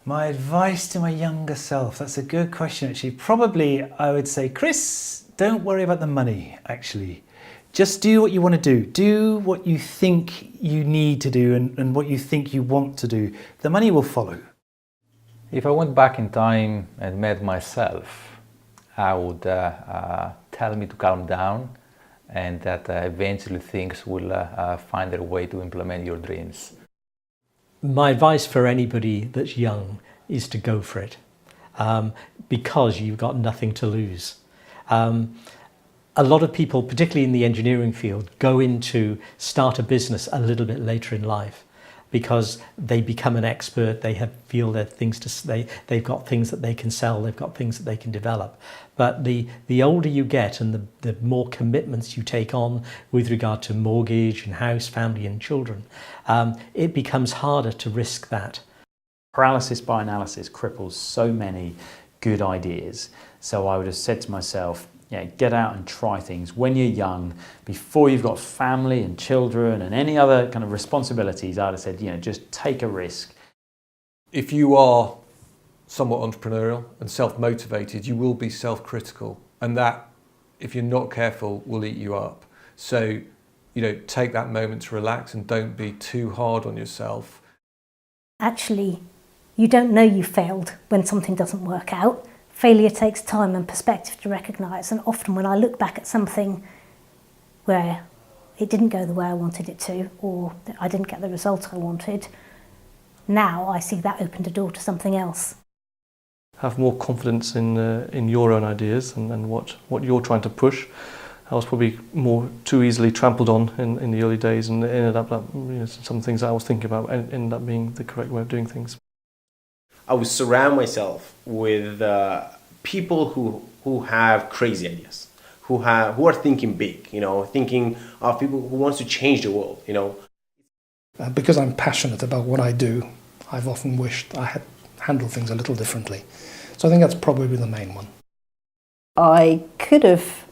My advice to my younger self, that's a good question actually. Probably I would say, Chris, don't worry about the money actually. Just do what you want to do. Do what you think you need to do and what you think you want to do. The money will follow. If I went back in time and met myself, I would tell me to calm down and that eventually things will find their way to implement your dreams. My advice for anybody that's young is to go for it, because you've got nothing to lose. A lot of people, particularly in the engineering field, go into start a business a little bit later in life because they become an expert, they feel that things to say, they've got things that they can sell, they've got things that they can develop. But the older you get and the more commitments you take on with regard to mortgage and house, family and children, it becomes harder to risk that. Paralysis by analysis cripples so many good ideas. So I would have said to myself, yeah, get out and try things when you're young, before you've got family and children and any other kind of responsibilities. I'd have said, just take a risk. If you are somewhat entrepreneurial and self-motivated, you will be self-critical, and that, if you're not careful, will eat you up. So, take that moment to relax and don't be too hard on yourself. Actually, you don't know you failed when something doesn't work out. Failure takes time and perspective to recognise, and often when I look back at something where it didn't go the way I wanted it to, or I didn't get the result I wanted, now I see that opened a door to something else. Have more confidence in your own ideas and what you're trying to push. I was probably too easily trampled on in the early days, and it ended up that some things I was thinking about ended up being the correct way of doing things. I would surround myself with people who have crazy ideas, who are thinking big, thinking of people who wants to change the world, Because I'm passionate about what I do, I've often wished I had handled things a little differently. So I think that's probably the main one. I could have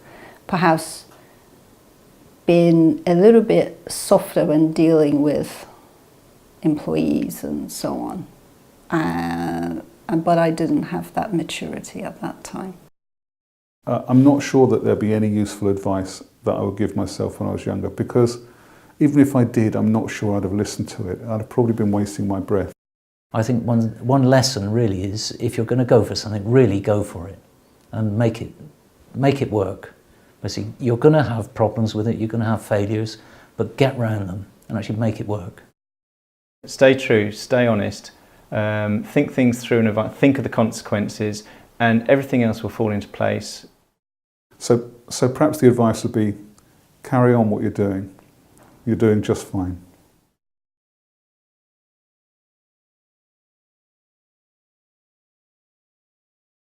perhaps been a little bit softer when dealing with employees and so on. But I didn't have that maturity at that time. I'm not sure that there'd be any useful advice that I would give myself when I was younger, because even if I did, I'm not sure I'd have listened to it. I'd have probably been wasting my breath. I think one lesson really is, if you're going to go for something, really go for it and make it work. Basically, you're going to have problems with it, you're going to have failures, but get round them and actually make it work. Stay true, stay honest. Think things through and think of the consequences, and everything else will fall into place. So perhaps the advice would be, carry on what you're doing. You're doing just fine.